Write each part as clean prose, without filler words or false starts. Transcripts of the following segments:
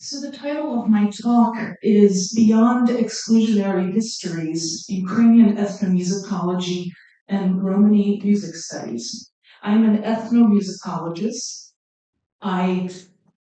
So the title of my talk is Beyond Exclusionary Histories, Ukrainian Ethnomusicology and Romani Music Studies. I'm an ethnomusicologist. I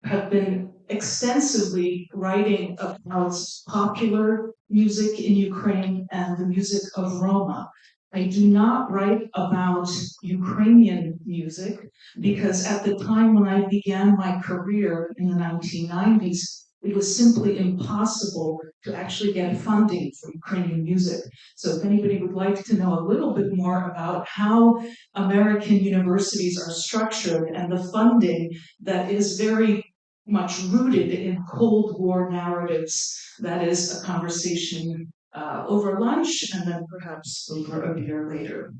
have been extensively writing about popular music in Ukraine and the music of Roma. I do not write about Ukrainian music because at the time when I began my career in the 1990s, it was simply impossible to actually get funding for Ukrainian music. So if anybody would like to know a little bit more about how American universities are structured and the funding that is very much rooted in Cold War narratives, that is a conversation over lunch and then perhaps over a beer later.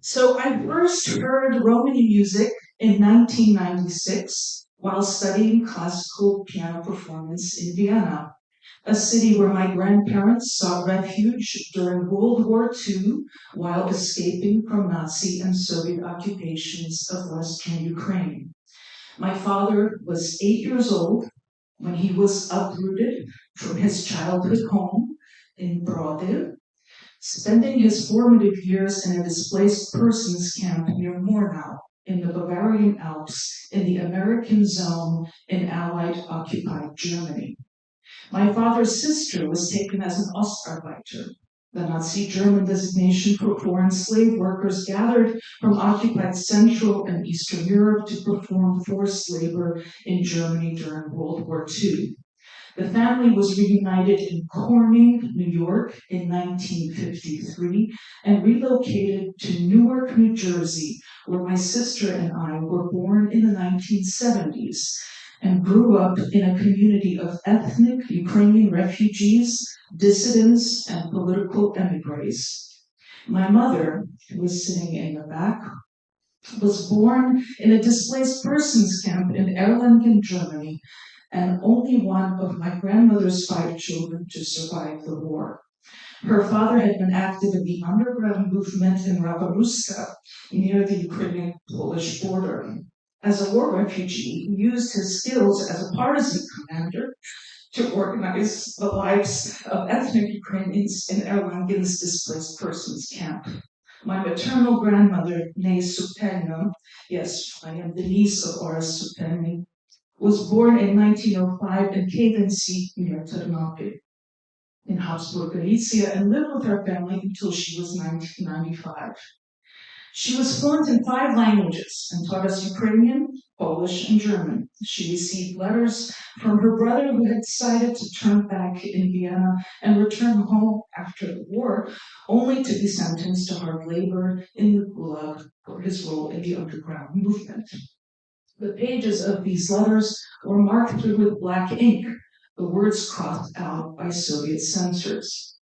So I first heard Romani music in 1996 while studying classical piano performance in Vienna, a city where my grandparents sought refuge during World War II while escaping from Nazi and Soviet occupations of Western Ukraine. My father was 8 years old when he was uprooted from his childhood home in Brody, spending his formative years in a displaced persons camp near Murnau in the Bavarian Alps in the American zone in Allied occupied Germany. My father's sister was taken as an Ostarbeiter, the Nazi German designation for foreign slave workers gathered from occupied Central and Eastern Europe to perform forced labor in Germany during World War II. The family was reunited in Corning, New York in 1953 and relocated to Newark, New Jersey, where my sister and I were born in the 1970s and grew up in a community of ethnic Ukrainian refugees, dissidents, and political emigres. My mother, who was sitting in the back, was born in a displaced persons camp in Erlangen, Germany, and only one of my grandmother's 5 children to survive the war. Her father had been active in the underground movement in Rabaruska, near the Ukrainian-Polish border. As a war refugee, he used his skills as a partisan commander to organize the lives of ethnic Ukrainians in Erlangen's displaced persons camp. My maternal grandmother, née Supelna, yes, I am the niece of Oras Supelny, was born in 1905 in Cadency, near Ternopil, in Habsburg, Galicia, and lived with her family until she was 1995. She was fluent in 5 languages and taught us Ukrainian, Polish, and German. She received letters from her brother who had decided to turn back in Vienna and return home after the war, only to be sentenced to hard labor in the Gulag for his role in the underground movement. The pages of these letters were marked through with black ink, the words crossed out by Soviet censors.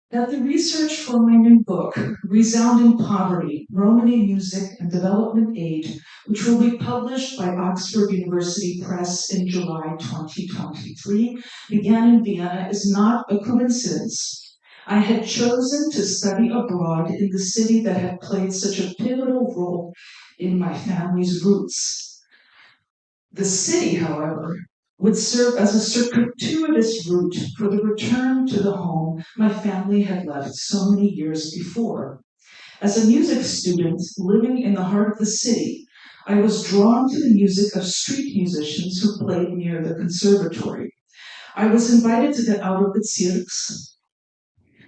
That the research for my new book, Resounding Poverty, Romani Music and Development Aid, which will be published by Oxford University Press in July 2023, began in Vienna is not a coincidence. I had chosen to study abroad in the city that had played such a pivotal role in my family's roots. The city, however, would serve as a circuitous route for the return to the home my family had left so many years before. As a music student living in the heart of the city, I was drawn to the music of street musicians who played near the conservatory. I was invited to the outer bezirks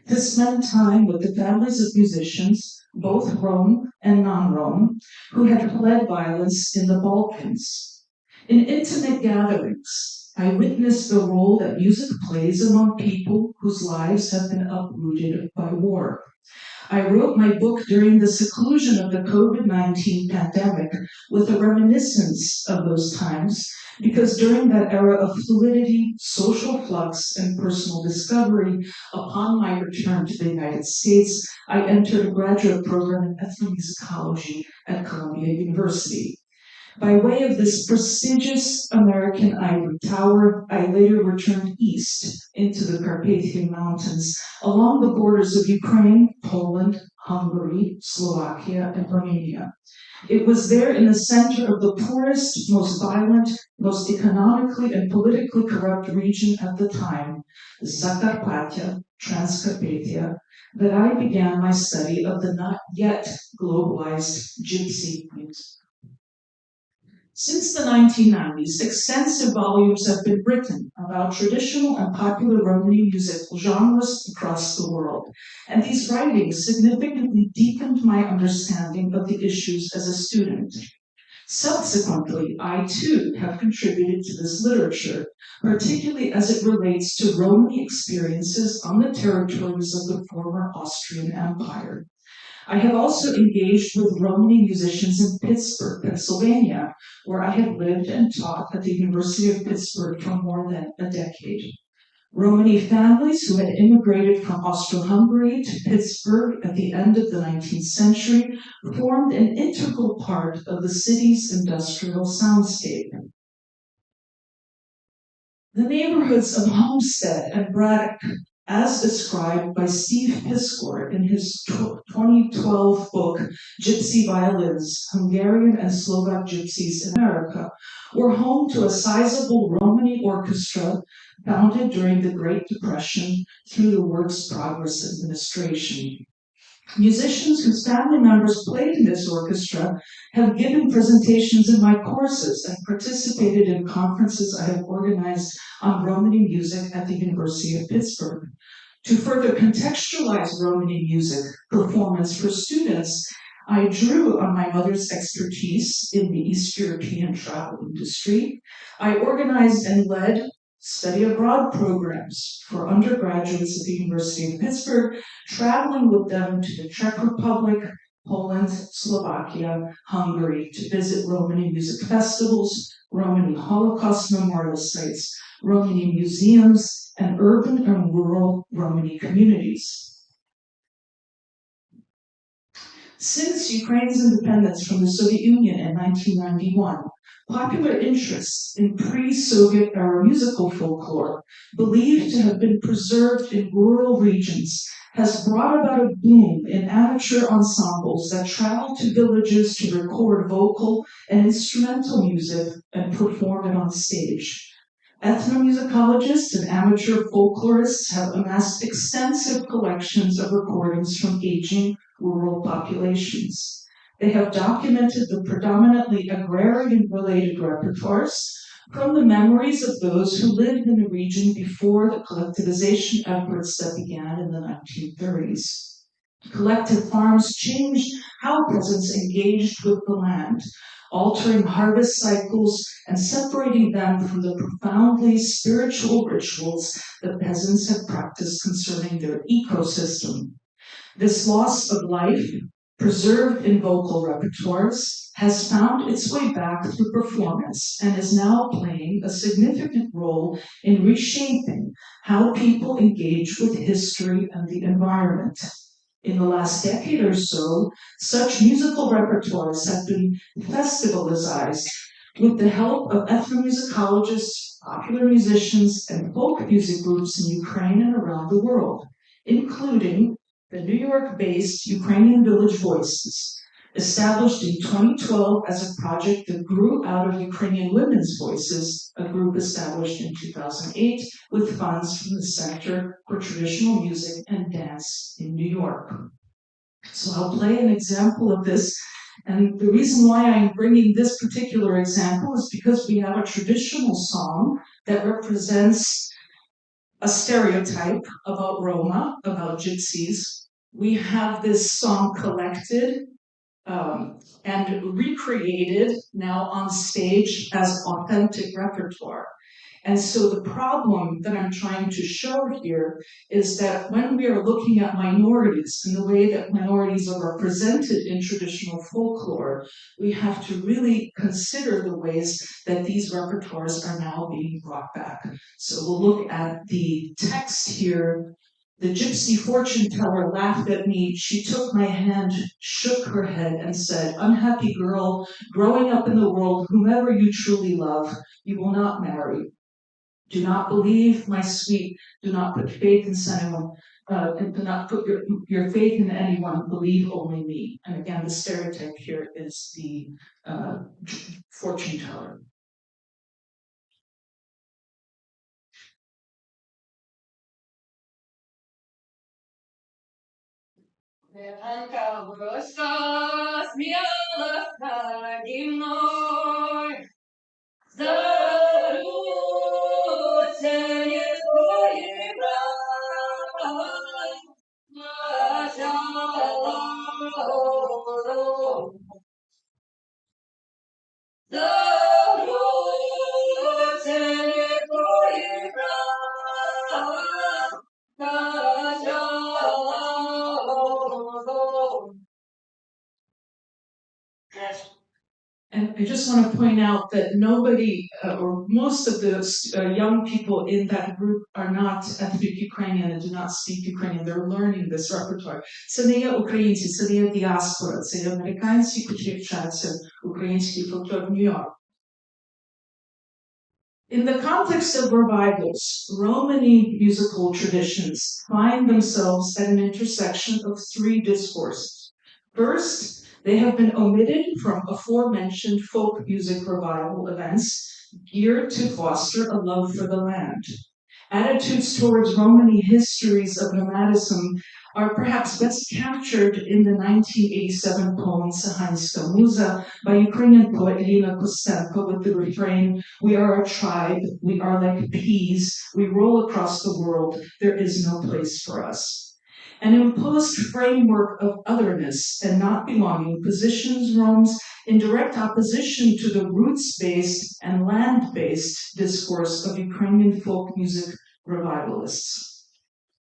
to spend time with the families of musicians, both Rome and non-Rome, who had fled violence in the Balkans. In intimate gatherings, I witnessed the role that music plays among people whose lives have been uprooted by war. I wrote my book during the seclusion of the COVID-19 pandemic with a reminiscence of those times, because during that era of fluidity, social flux, and personal discovery, upon my return to the United States, I entered a graduate program in ethnomusicology at Columbia University. By way of this prestigious American ivory tower, I later returned east into the Carpathian Mountains along the borders of Ukraine, Poland, Hungary, Slovakia, and Romania. It was there in the center of the poorest, most violent, most economically and politically corrupt region at the time, Zakarpattia, Transcarpathia, that I began my study of the not yet globalized Gypsy music. Since the 1990s, extensive volumes have been written about traditional and popular Romani musical genres across the world, and these writings significantly deepened my understanding of the issues as a student. Subsequently, I too have contributed to this literature, particularly as it relates to Romani experiences on the territories of the former Austrian Empire. I have also engaged with Romani musicians in Pittsburgh, Pennsylvania, where I have lived and taught at the University of Pittsburgh for more than a decade. Romani families who had immigrated from Austro-Hungary to Pittsburgh at the end of the 19th century formed an integral part of the city's industrial soundscape. The neighborhoods of Homestead and Braddock, as described by Steve Piskor in his 2012 book, Gypsy Violins, Hungarian and Slovak Gypsies in America, were home to a sizable Romani orchestra founded during the Great Depression through the Works Progress Administration. Musicians whose family members played in this orchestra have given presentations in my courses and participated in conferences I have organized on Romani music at the University of Pittsburgh. To further contextualize Romani music performance for students, I drew on my mother's expertise in the East European travel industry. I organized and led study abroad programs for undergraduates at the University of Pittsburgh, traveling with them to the Czech Republic, Poland, Slovakia, Hungary to visit Romani music festivals, Romani Holocaust memorial sites, Romani museums, and urban and rural Romani communities. Since Ukraine's independence from the Soviet Union in 1991, popular interest in pre-Soviet era musical folklore, believed to have been preserved in rural regions, has brought about a boom in amateur ensembles that travel to villages to record vocal and instrumental music and perform it on stage. Ethnomusicologists and amateur folklorists have amassed extensive collections of recordings from aging rural populations. They have documented the predominantly agrarian-related repertoires from the memories of those who lived in the region before the collectivization efforts that began in the 1930s. Collective farms changed how peasants engaged with the land, altering harvest cycles and separating them from the profoundly spiritual rituals that peasants had practiced concerning their ecosystem. This loss of life, preserved in vocal repertoires, has found its way back through performance and is now playing a significant role in reshaping how people engage with history and the environment. In the last decade or so, such musical repertoires have been festivalized with the help of ethnomusicologists, popular musicians, and folk music groups in Ukraine and around the world, including the New York-based Ukrainian Village Voices, established in 2012 as a project that grew out of Ukrainian Women's Voices, a group established in 2008 with funds from the Center for Traditional Music and Dance in New York. So I'll play an example of this, and the reason why I'm bringing this particular example is because we have a traditional song that represents a stereotype about Roma, about Gypsies. We have this song collected and recreated now on stage as authentic repertoire. And so the problem that I'm trying to show here is that when we are looking at minorities and the way that minorities are represented in traditional folklore, we have to really consider the ways that these repertoires are now being brought back. So we'll look at the text here The gypsy fortune teller laughed at me. She took my hand, shook her head, and said, "Unhappy girl, growing up in the world, whomever you truly love, you will not marry. Do not believe, my sweet. Do not put faith in anyone. And do not put your faith in anyone. Believe only me." And again, the stereotype here is the fortune teller. Ветанка выросла, смелась ради мной. Заручение твоих брат, начало. Заручение твоих брат, начало. And I just want to point out that nobody, or most of the young people in that group are not ethnic Ukrainian and do not speak Ukrainian. They're learning this repertoire. Це не є українці, це не є діаспора, це є американці, котрі вчаться український фольклор в Нью-Йорк. In the context of revivals, Romani musical traditions find themselves at an intersection of three discourses. First, they have been omitted from aforementioned folk music revival events geared to foster a love for the land. Attitudes towards Romani histories of nomadism are perhaps best captured in the 1987 poem Sahanska Muza by Ukrainian poet Lina Kostenko with the refrain, "We are a tribe, we are like peas, we roll across the world, there is no place for us." An imposed framework of otherness and not belonging positions Roms in direct opposition to the roots-based and land-based discourse of Ukrainian folk music revivalists.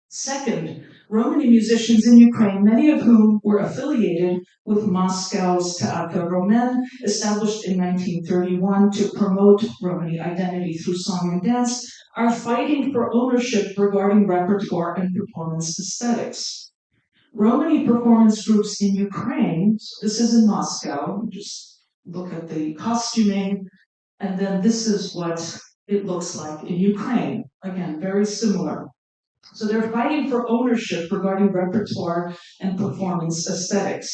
Second, Romani musicians in Ukraine, many of whom were affiliated with Moscow's Teatr Roman, established in 1931 to promote Romani identity through song and dance, are fighting for ownership regarding repertoire and performance aesthetics. Romani performance groups in Ukraine, so this is in Moscow, just look at the costuming, and then this is what it looks like in Ukraine. Again, very similar. So they're fighting for ownership regarding repertoire and performance aesthetics.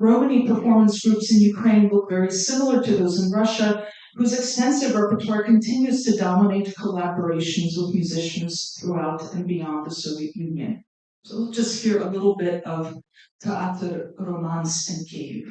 Romani performance groups in Ukraine look very similar to those in Russia, whose extensive repertoire continues to dominate collaborations with musicians throughout and beyond the Soviet Union. So we'll just hear a little bit of Teatr Romans in Kyiv.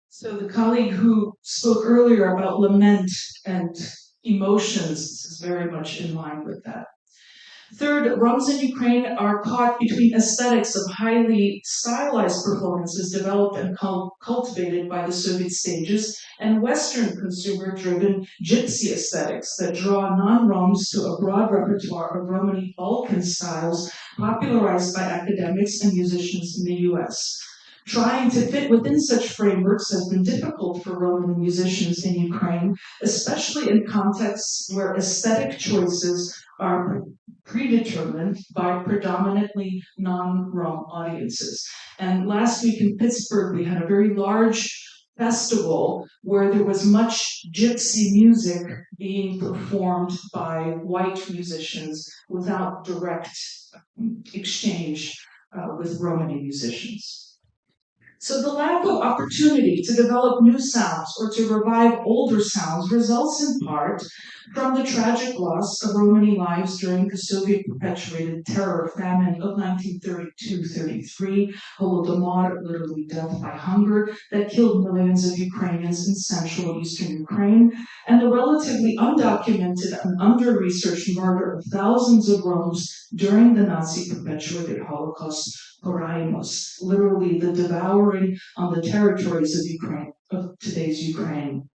So the colleague who spoke earlier about lament and emotions is very much in line with that. Third, Roms in Ukraine are caught between aesthetics of highly stylized performances developed and cultivated by the Soviet stages and Western consumer-driven gypsy aesthetics that draw non-Roms to a broad repertoire of Romani Balkan styles popularized by academics and musicians in the US. Trying to fit within such frameworks has been difficult for Roman musicians in Ukraine, especially in contexts where aesthetic choices are predetermined by predominantly non-Rom audiences. And last week in Pittsburgh, we had a very large festival where there was much gypsy music being performed by white musicians without direct exchange with Romani musicians. So the lack of opportunity to develop new sounds or to revive older sounds results in part from the tragic loss of Romani lives during the Soviet-perpetuated terror famine of 1932-33, Holodomor, literally death by hunger, that killed millions of Ukrainians in Central and Eastern Ukraine, and the relatively undocumented and under-researched murder of thousands of Roms during the Nazi-perpetuated Holocaust, Poraimos, literally the devouring on the territories of Ukraine, of today's Ukraine.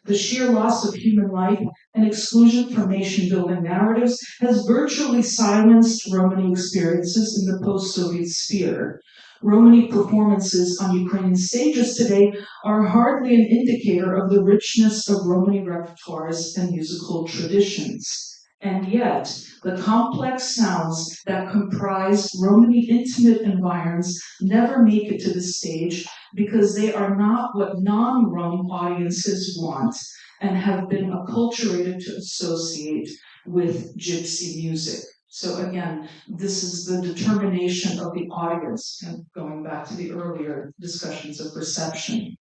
The sheer loss of human life and exclusion from nation-building narratives has virtually silenced Romani experiences in the post-Soviet sphere. Romani performances on Ukrainian stages today are hardly an indicator of the richness of Romani repertoires and musical traditions. And yet, the complex sounds that comprise Romani intimate environs never make it to the stage because they are not what non-Rom audiences want and have been acculturated to associate with gypsy music. So again, this is the determination of the audience, and going back to the earlier discussions of perception.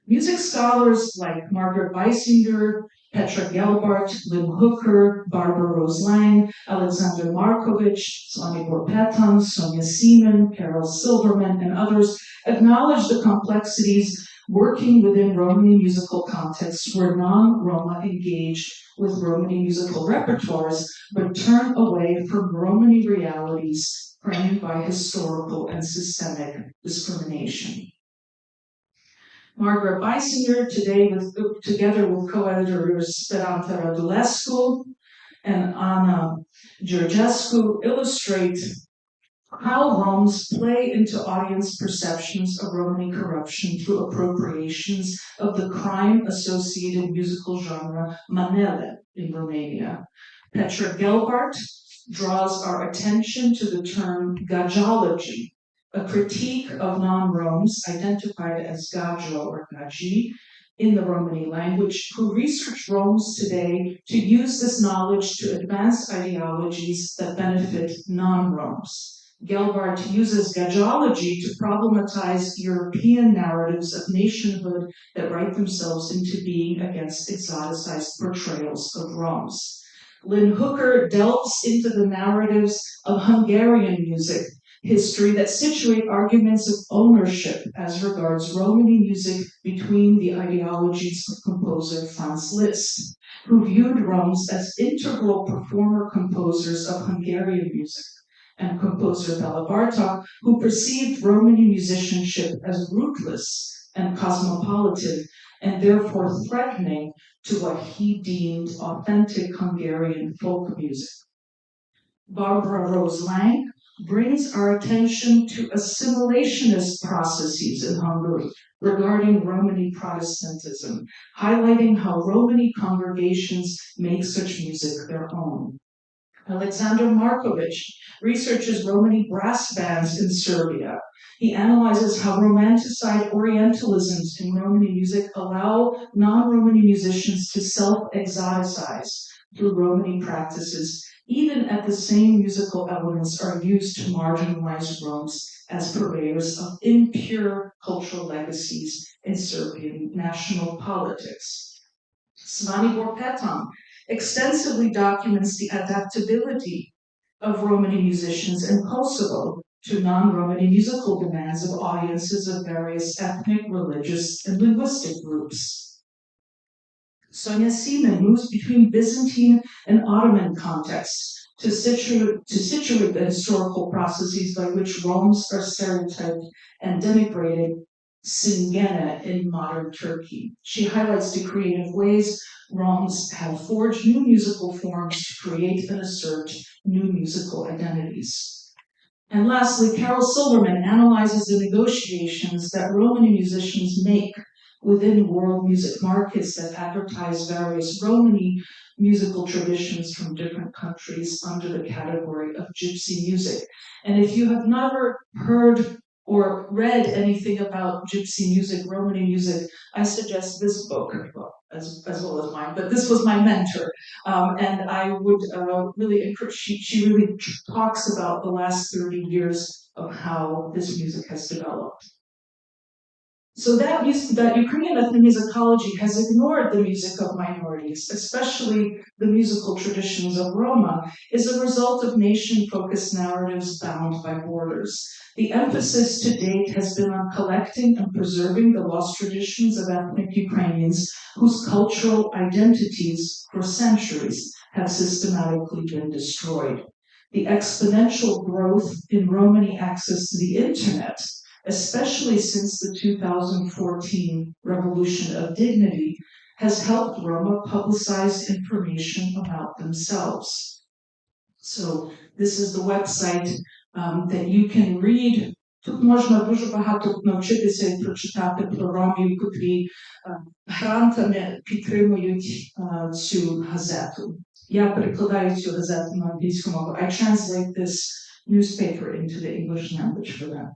Music scholars like Margaret Weisinger, Petra Gelbart, Lynn Hooker, Barbara Rose Lang, Alexander Markovich, Slanibor Petan, Sonia Seaman, Carol Silverman, and others acknowledge the complexities working within Romani musical contexts where non-Roma engage with Romani musical repertoires, but turn away from Romani realities framed by historical and systemic discrimination. Margaret Weisinger, together with co-editors Speranța Radulescu and Anna Georgescu, illustrate how Roms play into audience perceptions of Romani corruption through appropriations of the crime-associated musical genre manele in Romania. Petra Gelbart draws our attention to the term gajology, a critique of non-Roms identified as gajo or gaji in the Romani language, who research Roms today to use this knowledge to advance ideologies that benefit non-Roms. Gelbart uses gajology to problematize European narratives of nationhood that write themselves into being against exoticized portrayals of Roms. Lynn Hooker delves into the narratives of Hungarian music history that situate arguments of ownership as regards Romani music between the ideologies of composer Franz Liszt, who viewed Roms as integral performer-composers of Hungarian music, and composer Bela Bartok, who perceived Romani musicianship as rootless and cosmopolitan, and therefore threatening to what he deemed authentic Hungarian folk music. Barbara Rose Lang brings our attention to assimilationist processes in Hungary regarding Romani Protestantism, highlighting how Romani congregations make such music their own. Alexander Markovich researches Romani brass bands in Serbia. He analyzes how romanticized Orientalisms in Romani music allow non-Romani musicians to self-exoticize through Romani practices, even as the same musical elements are used to marginalize Roms as purveyors of impure cultural legacies in Serbian national politics. Svanibor Petan extensively documents the adaptability of Romani musicians in Kosovo to non-Romani musical demands of audiences of various ethnic, religious, and linguistic groups. Sonia Seaman moves between Byzantine and Ottoman contexts to situate the historical processes by which Romes are stereotyped and denigrated Singene in modern Turkey. She highlights the creative ways Roms have forged new musical forms to create and assert new musical identities. And lastly, Carol Silverman analyzes the negotiations that Romani musicians make within world music markets that advertise various Romani musical traditions from different countries under the category of gypsy music. And if you have never heard or read anything about gypsy music, Romani music, I suggest this book, well, as well as mine, but this was my mentor. And I would really encourage, she really talks about the last 30 years of how this music has developed. So that Ukrainian ethnomusicology has ignored the music of minorities, especially the musical traditions of Roma, is a result of nation-focused narratives bound by borders. The emphasis to date has been on collecting and preserving the lost traditions of ethnic Ukrainians whose cultural identities for centuries have systematically been destroyed. The exponential growth in Romani access to the internet, especially since the 2014 Revolution of Dignity, has helped Roma publicize information about themselves. So this is the website that you can read. Тут можна дуже багато навчитися і прочитати про ромів, котрі грантами підтримують цю газету. Я перекладаю цю газету на англійську мову. I translate this newspaper into the English language for them.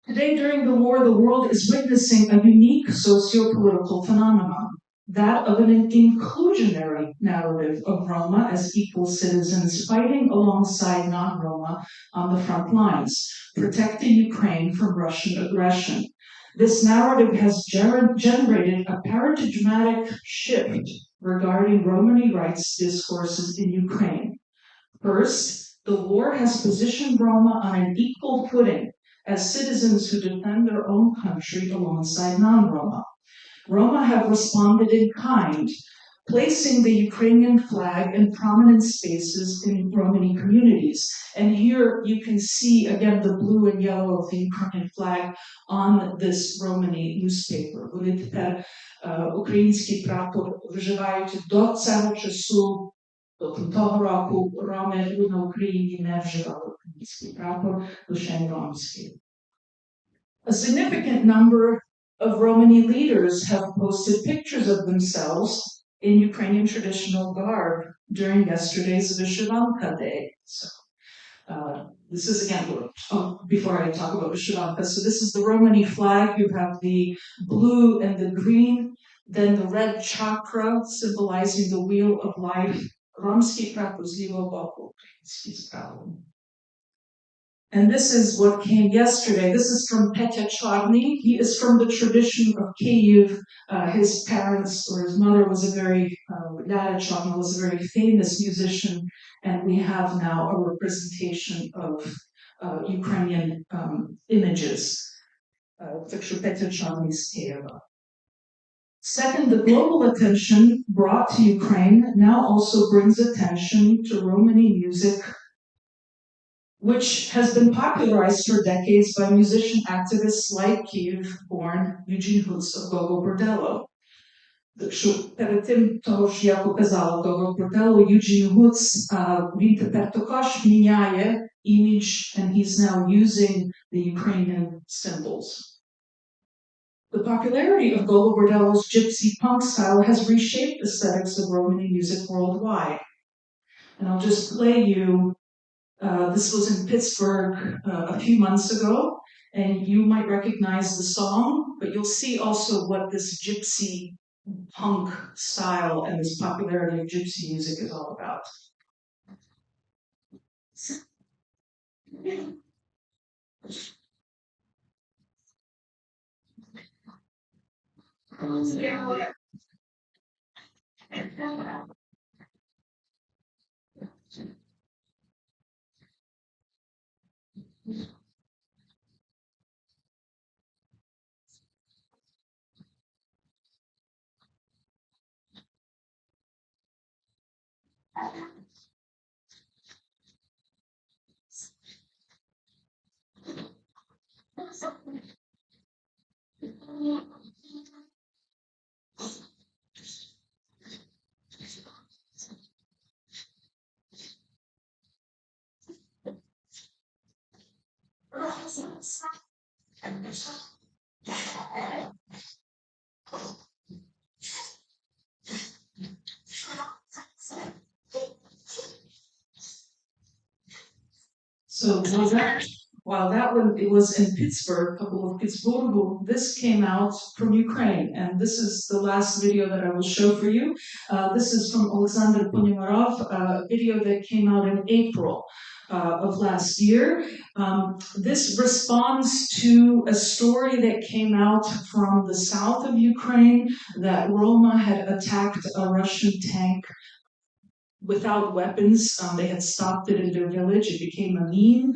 Today, during the war, the world is witnessing a unique socio-political phenomenon, that of an inclusionary narrative of Roma as equal citizens fighting alongside non-Roma on the front lines, protecting Ukraine from Russian aggression. This narrative has generated a paradigmatic shift regarding Romani rights discourses in Ukraine. First, the war has positioned Roma on an equal footing as citizens who defend their own country alongside non-Roma. Roma have responded in kind, placing the Ukrainian flag in prominent spaces in Romani communities. And here you can see, again, the blue and yellow of the Ukrainian flag on this Romani newspaper. Вони тепер український прапор вживають до цього часу. Тобто того року Роми на Україні не вживали український прапор, лише ромський. A significant number of Romani leaders have posted pictures of themselves in Ukrainian traditional garb during yesterday's Vyshyvanka Day. So, this is again, before I talk about Vyshyvanka, so this is the Romani flag. You have the blue and the green, then the red chakra symbolizing the wheel of life. Ромський прапор з лівого боку, український з правого. And this is what came yesterday. This is from Petya Chladny. He is from the tradition of Kyiv. His parents or his mother was a very, Lyada Chladny was a very famous musician, and we have now a representation of Ukrainian images. Petya Chladny's Kyiva. Second, the global attention brought to Ukraine now also brings attention to Romani music, which has been popularized for decades by musician activists like Kyiv-born Eugene Hoots of Gogo Bordello. Перед тим, того ж, я показала Gogo Bordello, Eugene Hoots, він тепер також міняє image, and he's now using the Ukrainian symbols. The popularity of Gogo Bordello's gypsy punk style has reshaped aesthetics of Romani music worldwide. And I'll just play you, this was in Pittsburgh a few months ago, and you might recognize the song, but you'll see also what this gypsy punk style and this popularity of gypsy music is all about. So while that one it was in Pittsburgh, a couple of Pittsburgh, this came out from Ukraine, and this is the last video that I will show for you. This is from Alexander Ponimarov, a video that came out in April of last year. This responds to a story that came out from the south of Ukraine that Roma had attacked a Russian tank without weapons. They had stopped it in their village. It became a meme.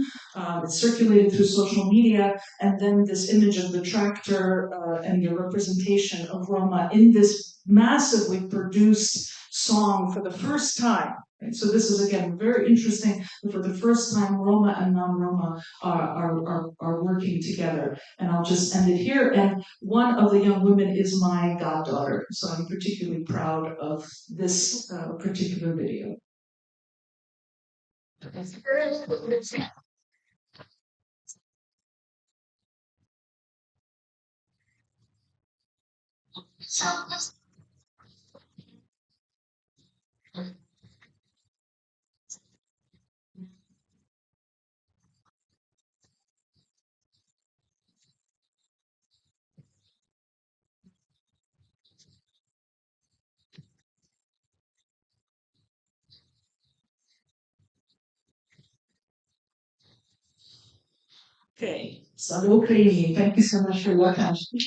It circulated through social media. And then this image of the tractor and the representation of Roma in this massively produced song for the first time. Right? So this is, again, very interesting. For the first time, Roma and non-Roma are working together. And I'll just end it here. And one of the young women is my goddaughter. So I'm particularly proud of this particular video. Okay, so Ukrainian, thank you so much for your attention.